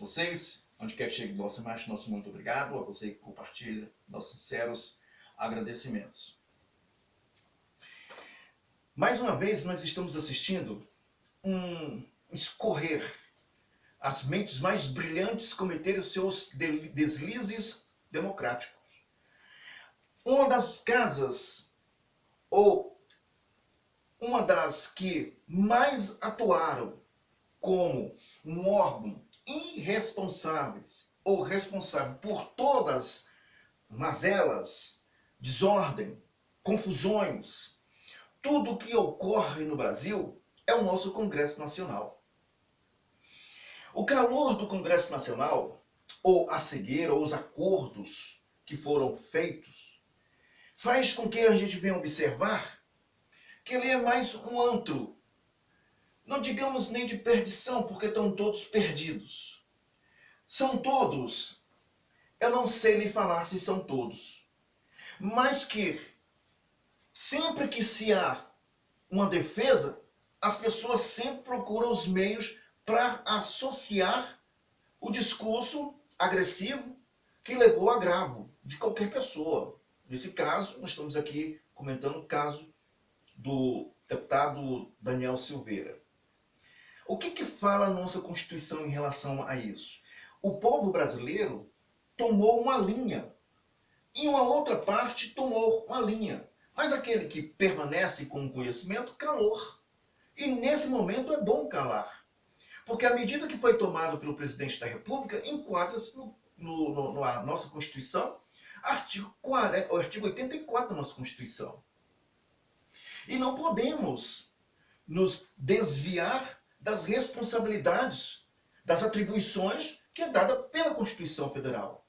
vocês. Onde quer que chegue nossa imagem, nosso muito obrigado. A você que compartilha, nossos sinceros agradecimentos. Mais uma vez, nós estamos assistindo um escorrer. As mentes mais brilhantes cometerem os seus deslizes democráticos. Uma das casas, ou uma das que mais atuaram como um órgão irresponsáveis ou responsável por todas mazelas, desordem, confusões, tudo o que ocorre no Brasil é o nosso Congresso Nacional. O calor do Congresso Nacional, ou a cegueira, ou os acordos que foram feitos, faz com que a gente venha observar que ele é mais um antro. Não digamos nem de perdição, porque estão todos perdidos. São todos, eu não sei lhe falar se são todos, mas que sempre que se há uma defesa, as pessoas sempre procuram os meios para associar o discurso agressivo que levou ao agravo de qualquer pessoa. Nesse caso, nós estamos aqui comentando o caso do deputado Daniel Silveira. O que fala a nossa Constituição em relação a isso? O povo brasileiro tomou uma linha, e uma outra parte tomou uma linha. Mas aquele que permanece com o conhecimento, calor. E nesse momento é bom calar. Porque a medida que foi tomada pelo presidente da República enquadra-se na nossa Constituição, o artigo 84 da nossa Constituição. E não podemos nos desviar das responsabilidades, das atribuições que é dada pela Constituição Federal.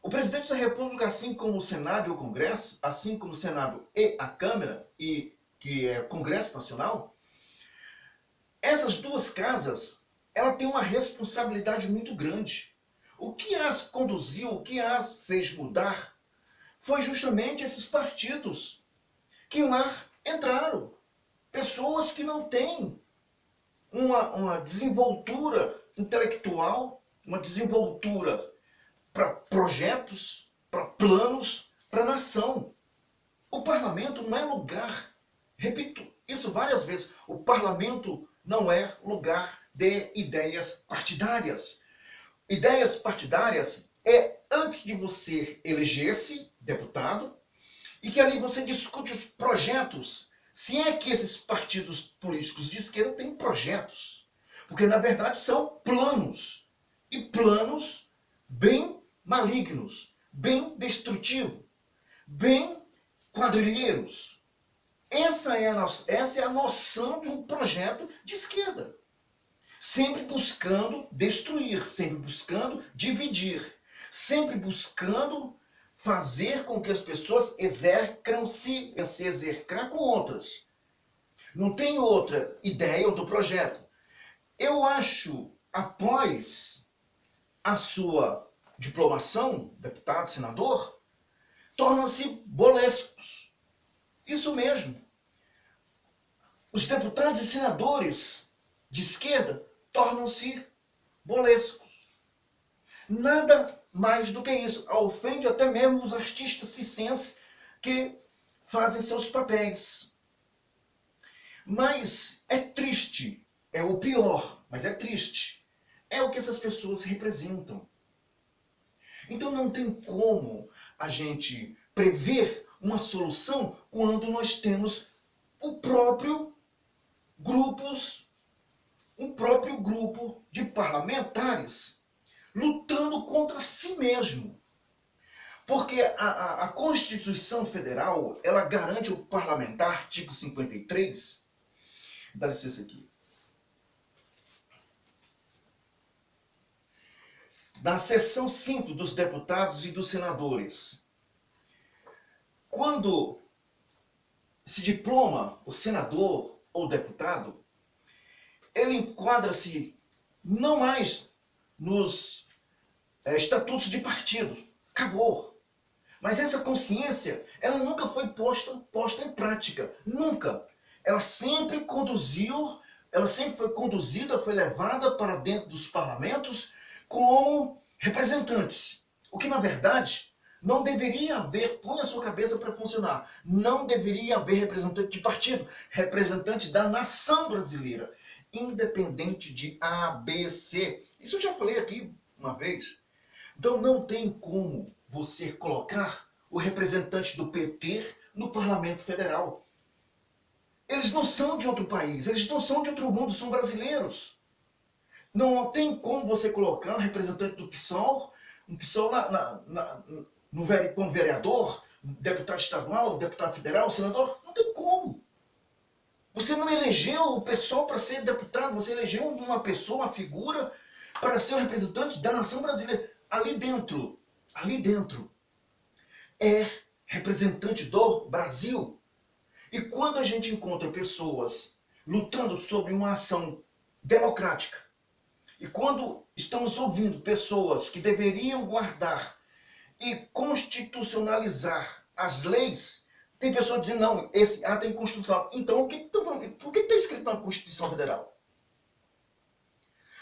O presidente da República, assim como o Senado e o Congresso, assim como o Senado e a Câmara, que é o Congresso Nacional, essas duas casas, ela tem uma responsabilidade muito grande. O que as conduziu, o que as fez mudar, foi justamente esses partidos que lá entraram. Pessoas que não têm uma desenvoltura intelectual, uma desenvoltura para projetos, para planos, para a nação. O parlamento não é lugar, repito isso várias vezes, o parlamento não é lugar de ideias partidárias. Ideias partidárias é antes de você eleger-se deputado e que ali você discute os projetos. Se é que esses partidos políticos de esquerda têm projetos, porque na verdade são planos, e planos bem malignos, bem destrutivos, bem quadrilheiros. Essa é a noção de um projeto de esquerda. Sempre buscando destruir, sempre buscando dividir, sempre buscando fazer com que as pessoas se exercram com outras. Não tem outra ideia, outro projeto. Eu acho, após a sua diplomação, deputado, senador, tornam-se bolescos. Isso mesmo. Os deputados e senadores de esquerda tornam-se bolescos. Nada mais do que isso. Ofende até mesmo os artistas circenses que fazem seus papéis. Mas é triste, é o pior, mas é triste. É o que essas pessoas representam. Então não tem como a gente prever uma solução quando nós temos um próprio grupo de parlamentares lutando contra si mesmo. Porque a Constituição Federal, ela garante o parlamentar, artigo 53, dá licença aqui. Na seção 5 dos deputados e dos senadores, quando se diploma o senador ou deputado, ele enquadra-se não mais nos estatutos de partido. Acabou. Mas essa consciência, ela nunca foi posta em prática. Nunca. Ela sempre foi conduzida, foi levada para dentro dos parlamentos como representantes. O que, na verdade, não deveria haver, põe a sua cabeça para funcionar, não deveria haver representante de partido, representante da nação brasileira, independente de A, B, C. Isso eu já falei aqui uma vez. Então não tem como você colocar o representante do PT no Parlamento Federal. Eles não são de outro país, eles não são de outro mundo, são brasileiros. Não tem como você colocar um representante do PSOL, um PSOL como vereador, deputado estadual, deputado federal, senador. Não tem como. Você não elegeu o PSOL para ser deputado, você elegeu uma pessoa, uma figura, para ser o representante da nação brasileira. Ali dentro é representante do Brasil. E quando a gente encontra pessoas lutando sobre uma ação democrática, e quando estamos ouvindo pessoas que deveriam guardar e constitucionalizar as leis, tem pessoas dizendo, não, esse ato é inconstitucional. Então, por que está escrito na Constituição Federal?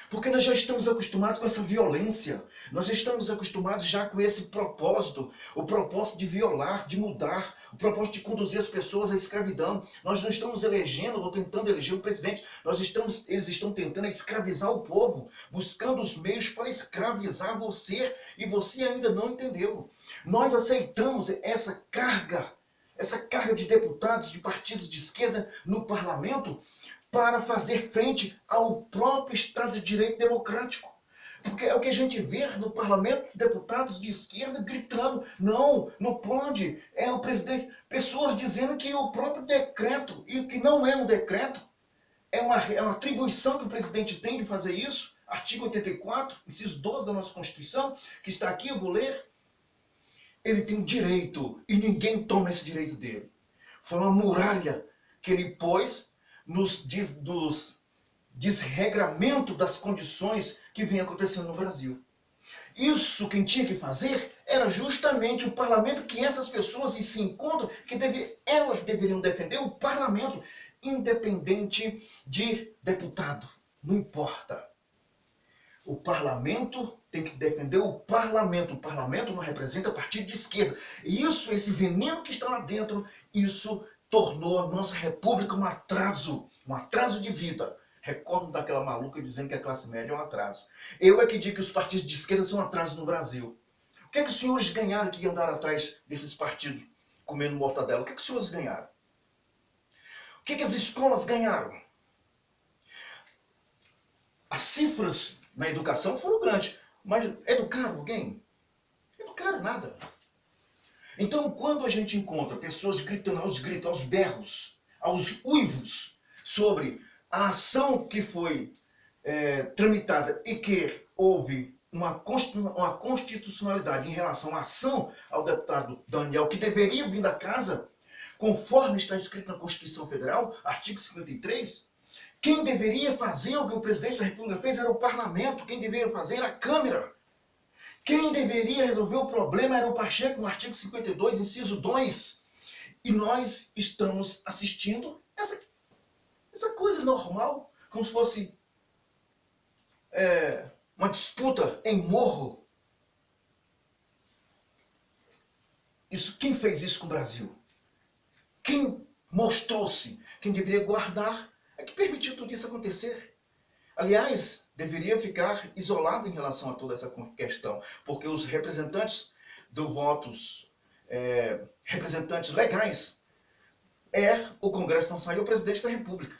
Porque nós já estamos acostumados com essa violência. Nós já estamos acostumados já com esse propósito. O propósito de violar, de mudar. O propósito de conduzir as pessoas à escravidão. Nós não estamos elegendo ou tentando eleger um presidente. Eles estão tentando escravizar o povo. Buscando os meios para escravizar você. E você ainda não entendeu. Nós aceitamos essa carga de deputados de partidos de esquerda no parlamento para fazer frente ao próprio Estado de Direito democrático. Porque é o que a gente vê no parlamento, deputados de esquerda gritando, não pode, é o presidente, pessoas dizendo que o próprio decreto, e que não é um decreto, é uma atribuição que o presidente tem de fazer isso, artigo 84, inciso 12 da nossa Constituição, que está aqui, eu vou ler, ele tem direito, e ninguém toma esse direito dele. Foi uma muralha que ele pôs nos desregramento das condições que vem acontecendo no Brasil. Isso quem tinha que fazer era justamente o parlamento, que essas pessoas se encontram, que elas deveriam defender o parlamento, independente de deputado. Não importa. O parlamento tem que defender o parlamento. O parlamento não representa partido de esquerda. E isso, esse veneno que está lá dentro, isso tornou a nossa república um atraso de vida. Recordo daquela maluca dizendo que a classe média é um atraso. Eu é que digo que os partidos de esquerda são um atraso no Brasil. O que é que os senhores ganharam que andaram atrás desses partidos comendo mortadela? O que é que os senhores ganharam? O que é que as escolas ganharam? As cifras na educação foram grandes, mas educaram alguém? Educaram nada. Então, quando a gente encontra pessoas gritando aos gritos, aos berros, aos uivos, sobre a ação que foi tramitada e que houve uma constitucionalidade em relação à ação ao deputado Daniel, que deveria vir da casa, conforme está escrito na Constituição Federal, artigo 53, quem deveria fazer o que o presidente da República fez era o parlamento, quem deveria fazer era a Câmara. Quem deveria resolver o problema era o Pacheco, no artigo 52, inciso 2. E nós estamos assistindo essa coisa normal, como se fosse uma disputa em morro. Quem fez isso com o Brasil? Quem mostrou-se? Quem deveria guardar? É que permitiu tudo isso acontecer. Aliás, deveria ficar isolado em relação a toda essa questão, porque os representantes do votos, representantes legais, o Congresso Nacional e o Presidente da República.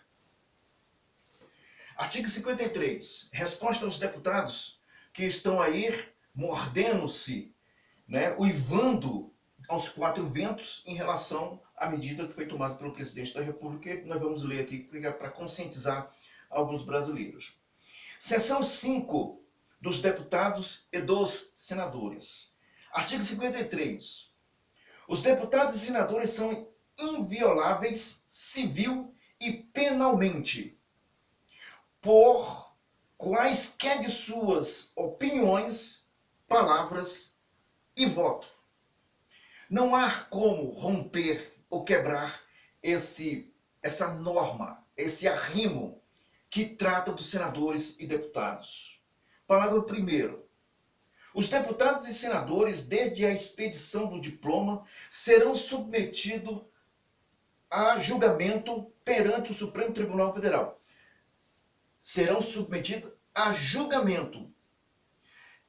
Artigo 53. Resposta aos deputados que estão aí mordendo-se, uivando aos quatro ventos em relação à medida que foi tomada pelo Presidente da República, que nós vamos ler aqui para conscientizar alguns brasileiros. Seção 5 dos deputados e dos senadores. Artigo 53. Os deputados e senadores são invioláveis civil e penalmente por quaisquer de suas opiniões, palavras e voto. Não há como romper ou quebrar essa norma, esse arrimo que trata dos senadores e deputados. Parágrafo 1º. Os deputados e senadores, desde a expedição do diploma, serão submetidos a julgamento perante o Supremo Tribunal Federal. Serão submetidos a julgamento.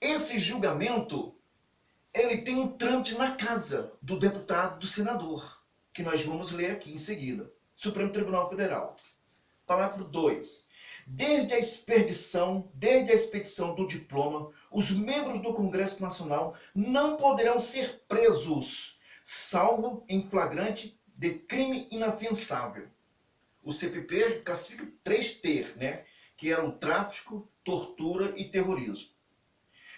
Esse julgamento, ele tem um trâmite na casa do deputado, do senador, que nós vamos ler aqui em seguida. Supremo Tribunal Federal. Parágrafo 2. Desde a expedição do diploma, os membros do Congresso Nacional não poderão ser presos, salvo em flagrante de crime inafiançável. O CPP classifica 3T, né? Que eram tráfico, tortura e terrorismo.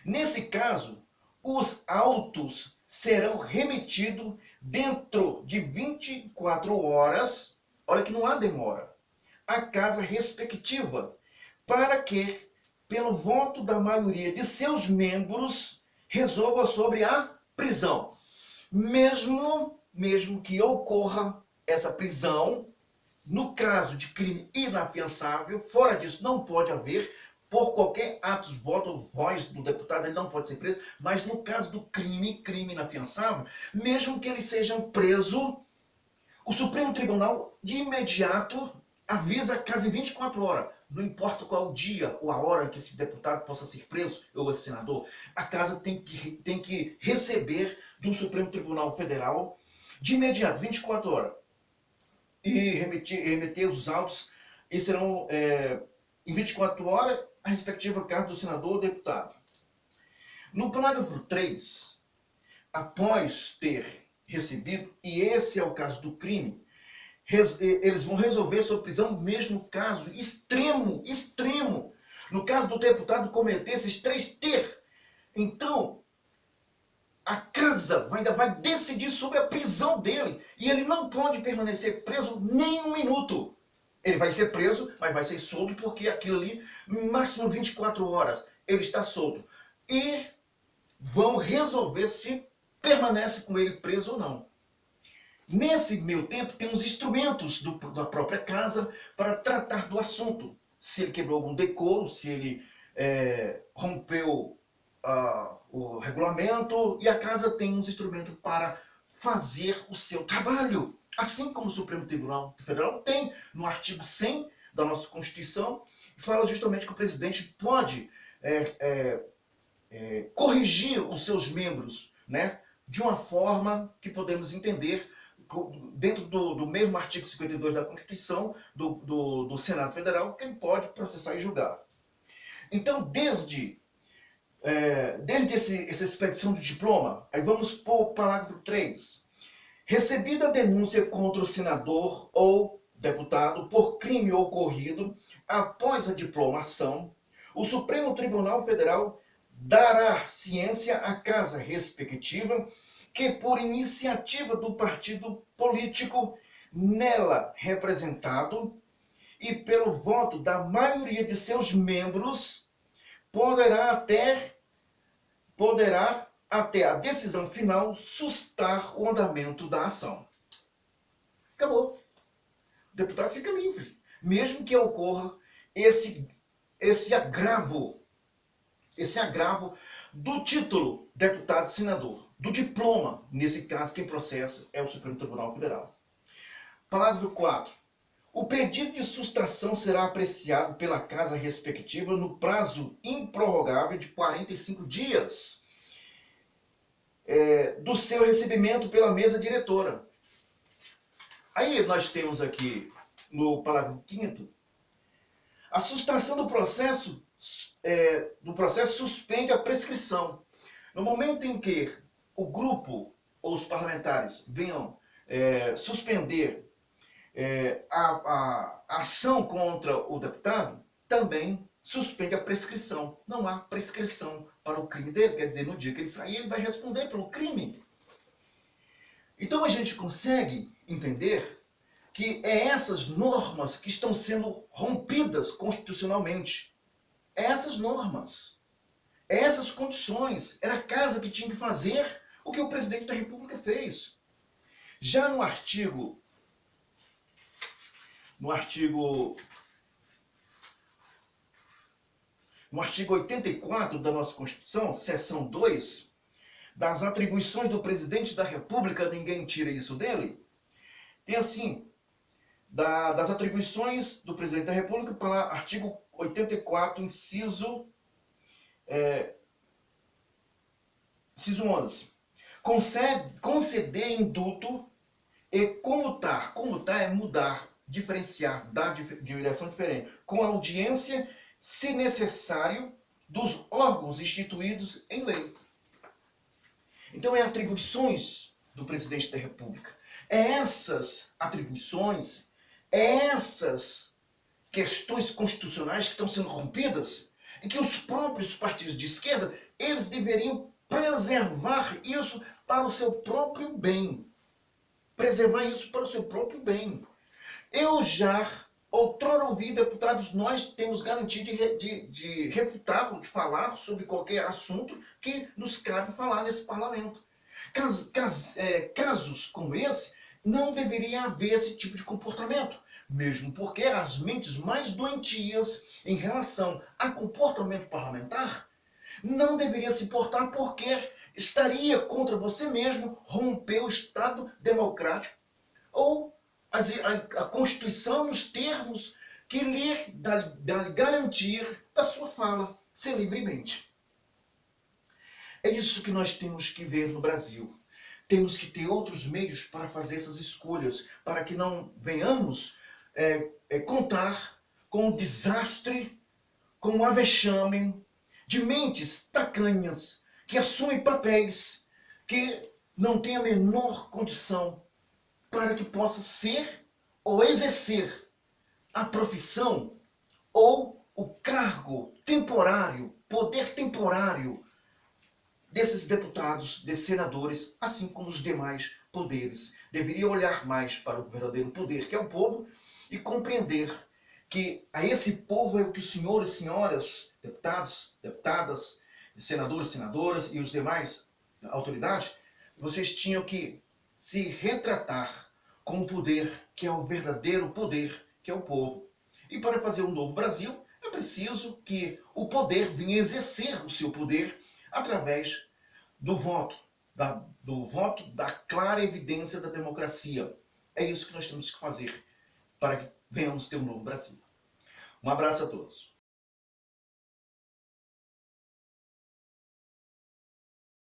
Nesse caso, os autos serão remetidos dentro de 24 horas, olha que não há demora, à casa respectiva, para que, pelo voto da maioria de seus membros, resolva sobre a prisão. Mesmo que ocorra essa prisão, no caso de crime inafiançável, fora disso não pode haver, por qualquer ato, voto ou voz do deputado, ele não pode ser preso, mas no caso do crime inafiançável, mesmo que ele seja preso, o Supremo Tribunal de imediato avisa a casa em 24 horas. Não importa qual o dia ou a hora que esse deputado possa ser preso, ou esse senador, a casa tem que receber do Supremo Tribunal Federal de imediato, 24 horas. E remeter os autos, e serão em 24 horas a respectiva casa do senador ou deputado. No parágrafo 3, após ter recebido, e esse é o caso do crime, eles vão resolver sua prisão mesmo no caso extremo. No caso do deputado cometer esses 3T. Então, a casa ainda vai decidir sobre a prisão dele. E ele não pode permanecer preso nem um minuto. Ele vai ser preso, mas vai ser solto porque aquilo ali, no máximo 24 horas, ele está solto. E vão resolver se permanece com ele preso ou não. Nesse meio tempo, tem os instrumentos da própria casa para tratar do assunto. Se ele quebrou algum decoro, se ele rompeu o regulamento, e a casa tem uns instrumentos para fazer o seu trabalho. Assim como o Supremo Tribunal Federal tem, no artigo 100 da nossa Constituição, fala justamente que o presidente pode corrigir os seus membros, né, de uma forma que podemos entender dentro do mesmo artigo 52 da Constituição do Senado Federal, que ele pode processar e julgar. Então, desde essa expedição do diploma, aí vamos para o parágrafo 3. Recebida a denúncia contra o senador ou deputado por crime ocorrido após a diplomação, o Supremo Tribunal Federal dará ciência à casa respectiva que, por iniciativa do partido político nela representado e pelo voto da maioria de seus membros, poderá até a decisão final sustar o andamento da ação. Acabou. O deputado fica livre, mesmo que ocorra esse agravo do título deputado senador, do diploma. Nesse caso, quem processa é o Supremo Tribunal Federal. Parágrafo 4. O pedido de sustação será apreciado pela casa respectiva no prazo improrrogável de 45 dias do seu recebimento pela mesa diretora. Aí nós temos aqui, no parágrafo 5º, a sustação do processo suspende a prescrição. No momento em que o grupo ou os parlamentares venham suspender a ação contra o deputado, também suspende a prescrição. Não há prescrição para o crime dele. Quer dizer, no dia que ele sair, ele vai responder pelo crime. Então a gente consegue entender que essas normas que estão sendo rompidas constitucionalmente. Essas normas, essas condições, era a casa que tinha que fazer o que o presidente da República fez. Já no artigo 1 no artigo 84 da nossa Constituição, seção 2, das atribuições do presidente da República, ninguém tira isso dele, tem assim, das atribuições do presidente da República, para artigo 84, inciso 11. Conceder indulto e comutar. Comutar é mudar, diferenciar, dar direção diferente. Com audiência, se necessário, dos órgãos instituídos em lei. Então, é atribuições do presidente da República. É essas atribuições, é essas questões constitucionais que estão sendo rompidas e que os próprios partidos de esquerda, eles deveriam preservar isso para o seu próprio bem. Preservar isso para o seu próprio bem. Eu já, outrora ouvi deputados, nós temos garantia de refutar, de falar sobre qualquer assunto que nos cabe falar nesse parlamento. Casos como esse, não deveria haver esse tipo de comportamento. Mesmo porque as mentes mais doentias em relação a comportamento parlamentar não deveria se portar porque estaria contra você mesmo romper o Estado democrático ou a Constituição nos termos que lhe dá garantia da sua fala, ser livremente. É isso que nós temos que ver no Brasil. Temos que ter outros meios para fazer essas escolhas, para que não venhamos contar com o desastre, com o avexame de mentes tacanhas, que assumem papéis que não têm a menor condição para que possa ser ou exercer a profissão ou o cargo temporário, poder temporário desses deputados, desses senadores, assim como os demais poderes. Deveria olhar mais para o verdadeiro poder, que é o povo, e compreender que a esse povo é o que os senhores e senhoras, deputados, deputadas, senadores, senadoras e os demais autoridades, vocês tinham que se retratar com o poder que é o verdadeiro poder, que é o povo. E para fazer um novo Brasil, é preciso que o poder venha exercer o seu poder através do voto, da clara evidência da democracia. É isso que nós temos que fazer para que venhamos ter um novo Brasil. Um abraço a todos.